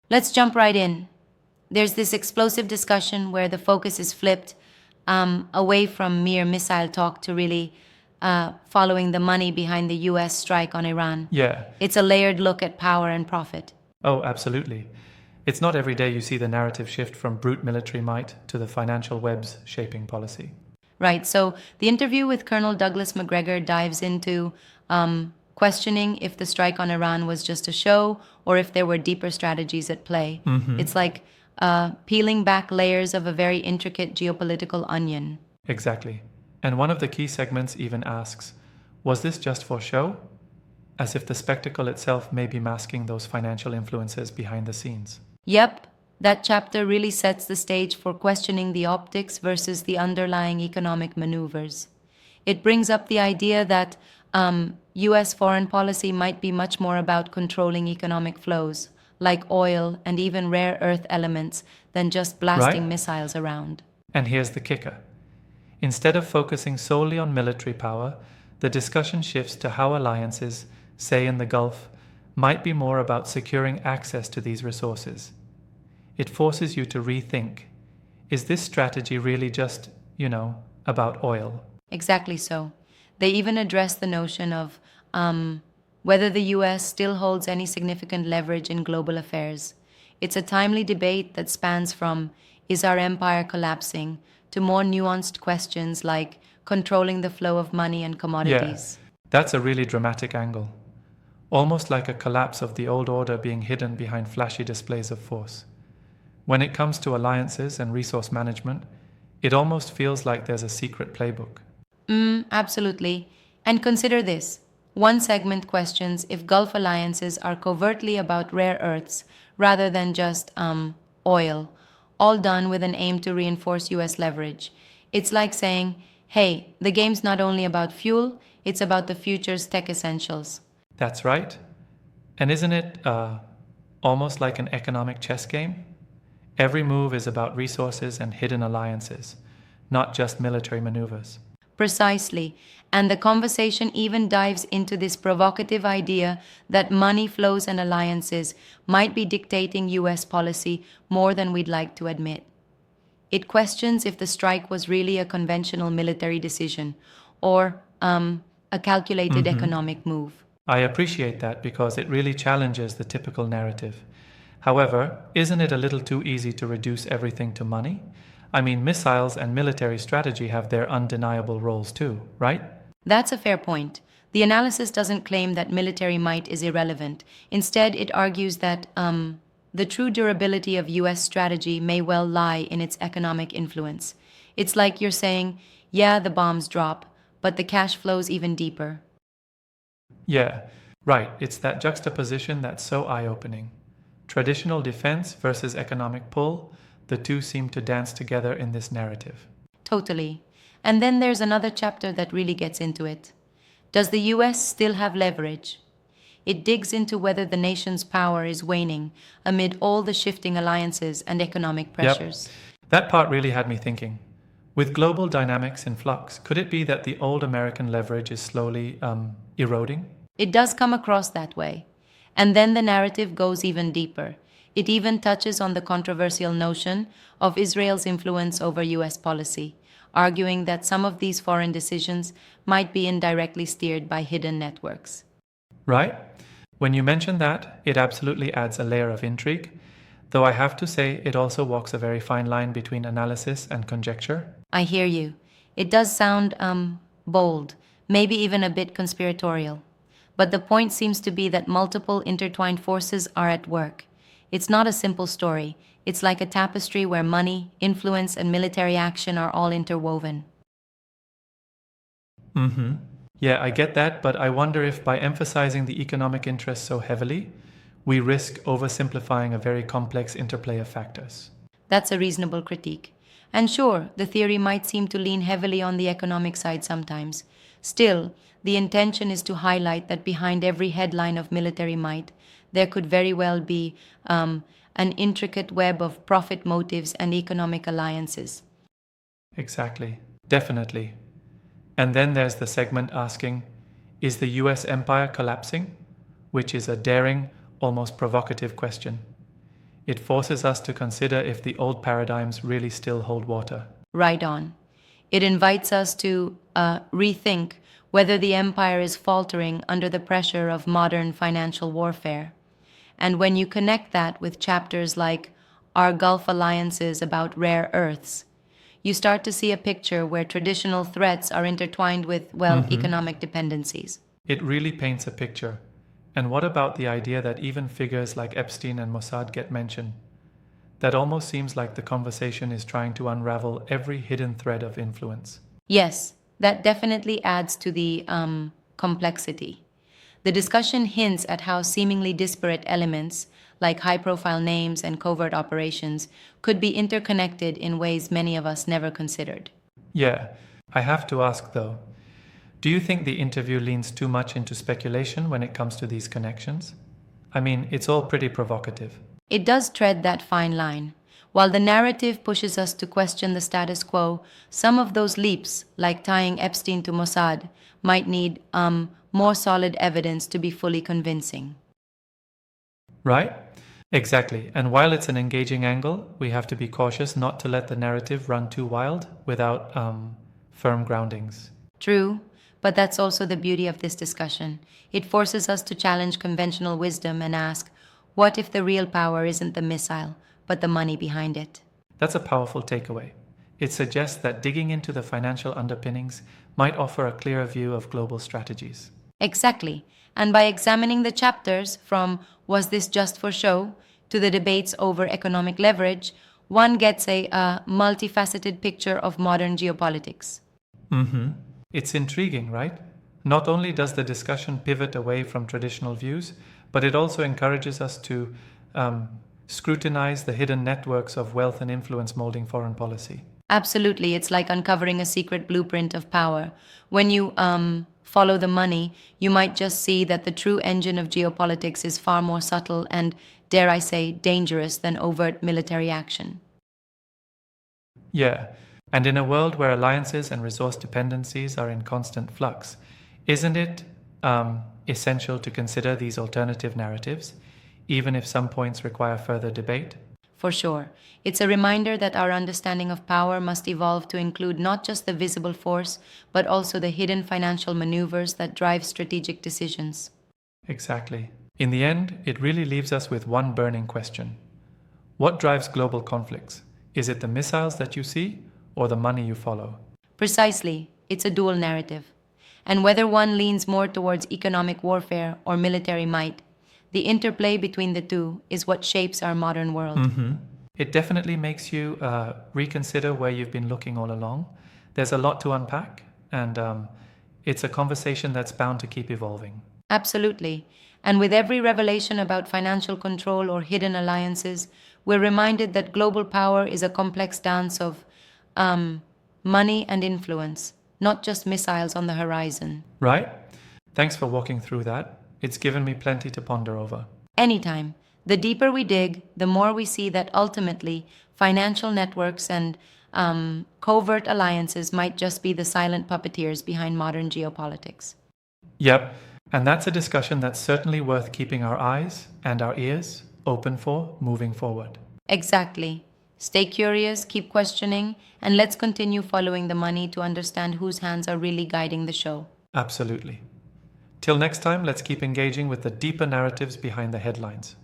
Let's jump right in. There's this explosive discussion where the focus is flipped away from mere missile talk to really following the money behind the US strike on Iran. Yeah. It's a layered look at power and profit. Oh, absolutely. It's not every day you see the narrative shift from brute military might to the financial webs shaping policy. Right, so the interview with Colonel Douglas Macgregor dives into questioning if the strike on Iran was just a show or if there were deeper strategies at play. It's like peeling back layers of a very intricate geopolitical onion. Exactly. And one of the key segments even asks, was this just for show? As if the spectacle itself may be masking those financial influences behind the scenes. Yep, that chapter really sets the stage for questioning the optics versus the underlying economic maneuvers. It brings up the idea that US foreign policy might be much more about controlling economic flows, like oil and even rare earth elements, than just blasting Right? missiles around. And here's the kicker. Instead of focusing solely on military power, the discussion shifts to how alliances, say in the Gulf, might be more about securing access to these resources. It forces you to rethink, is this strategy really just, about oil? Exactly so. They even address the notion of whether the US still holds any significant leverage in global affairs. It's a timely debate that spans from is our empire collapsing to more nuanced questions like controlling the flow of money and Yeah, commodities. that's a really dramatic angle. Almost like a collapse of the old order being hidden behind flashy displays of force. When it comes to alliances and resource management, it almost feels like there's a secret playbook. Absolutely. And consider this. One segment questions if Gulf alliances are covertly about rare earths rather than just oil, all done with an aim to reinforce US leverage. It's like saying, hey, the game's not only about fuel, it's about the future's tech essentials. That's right. And isn't it almost like an economic chess game? Every move is about resources and hidden alliances, not just military maneuvers. Precisely. And the conversation even dives into this provocative idea that money flows and alliances might be dictating US policy more than we'd like to admit. It questions if the strike was really a conventional military decision or a calculated economic move. I appreciate that because it really challenges the typical narrative. However, isn't it a little too easy to reduce everything to money? I mean, missiles and military strategy have their undeniable roles too, right? That's a fair point. The analysis doesn't claim that military might is irrelevant. Instead, it argues that the true durability of US strategy may well lie in its economic influence. It's like you're saying, yeah, the bombs drop, but the cash flows even deeper. Yeah, right. It's that juxtaposition that's so eye-opening. Traditional defense versus economic pull, the two seem to dance together in this narrative. Totally. And then there's another chapter that really gets into it. Does the US still have leverage? It digs into whether the nation's power is waning amid all the shifting alliances and economic pressures. That part really had me thinking. With global dynamics in flux, could it be that the old American leverage is slowly eroding? It does come across that way. And then the narrative goes even deeper. It even touches on the controversial notion of Israel's influence over US policy, arguing that some of these foreign decisions might be indirectly steered by hidden networks. Right? When you mention that, it absolutely adds a layer of intrigue, though I have to say it also walks a very fine line between analysis and conjecture. I hear you. It does sound, bold, maybe even a bit conspiratorial. But the point seems to be that multiple intertwined forces are at work. It's not a simple story. It's like a tapestry where money, influence, and military action are all interwoven. Yeah, I get that, but I wonder if by emphasizing the economic interest so heavily, we risk oversimplifying a very complex interplay of factors. That's a reasonable critique. And sure, the theory might seem to lean heavily on the economic side sometimes. Still, the intention is to highlight that behind every headline of military might, there could very well be an intricate web of profit motives and economic alliances. Exactly. Definitely. And then there's the segment asking, is the US empire collapsing? Which is a daring, almost provocative question. It forces us to consider if the old paradigms really still hold water. Right on. It invites us to rethink whether the empire is faltering under the pressure of modern financial warfare. And when you connect that with chapters like Are Gulf Alliances About Rare Earths, you start to see a picture where traditional threats are intertwined with, well, economic dependencies. It really paints a picture. And what about the idea that even figures like Epstein and Mossad get mentioned? That almost seems like the conversation is trying to unravel every hidden thread of influence. Yes, that definitely adds to the complexity. The discussion hints at how seemingly disparate elements, like high profile names and covert operations, could be interconnected in ways many of us never considered. Yeah, I have to ask though, do you think the interview leans too much into speculation when it comes to these connections? I mean, it's all pretty provocative. It does tread that fine line. While the narrative pushes us to question the status quo, some of those leaps, like tying Epstein to Mossad, might need more solid evidence to be fully convincing. Right? Exactly. And while it's an engaging angle, we have to be cautious not to let the narrative run too wild without firm groundings. True, but that's also the beauty of this discussion. It forces us to challenge conventional wisdom and ask, what if the real power isn't the missile, but the money behind it? That's a powerful takeaway. It suggests that digging into the financial underpinnings might offer a clearer view of global strategies. Exactly. And by examining the chapters from was this just for show to the debates over economic leverage, one gets a multifaceted picture of modern geopolitics. It's intriguing, right? Not only does the discussion pivot away from traditional views, but it also encourages us to scrutinize the hidden networks of wealth and influence molding foreign policy. Absolutely, it's like uncovering a secret blueprint of power. When you follow the money, you might just see that the true engine of geopolitics is far more subtle and, dare I say, dangerous than overt military action. Yeah, and in a world where alliances and resource dependencies are in constant flux, isn't it essential to consider these alternative narratives, even if some points require further debate? For sure. It's a reminder that our understanding of power must evolve to include not just the visible force, but also the hidden financial maneuvers that drive strategic decisions. Exactly. In the end, it really leaves us with one burning question. What drives global conflicts? Is it the missiles that you see, or the money you follow? Precisely, it's a dual narrative. And whether one leans more towards economic warfare or military might, the interplay between the two is what shapes our modern world. It definitely makes you reconsider where you've been looking all along. There's a lot to unpack, and it's a conversation that's bound to keep evolving. Absolutely. And with every revelation about financial control or hidden alliances, we're reminded that global power is a complex dance of money and influence, not just missiles on the horizon. Right? Thanks for walking through that. It's given me plenty to ponder over. Anytime. The deeper we dig, the more we see that ultimately financial networks and covert alliances might just be the silent puppeteers behind modern geopolitics. Yep, and that's a discussion that's certainly worth keeping our eyes and our ears open for moving forward. Exactly. Stay curious, keep questioning, and let's continue following the money to understand whose hands are really guiding the show. Absolutely. Till next time, let's keep engaging with the deeper narratives behind the headlines.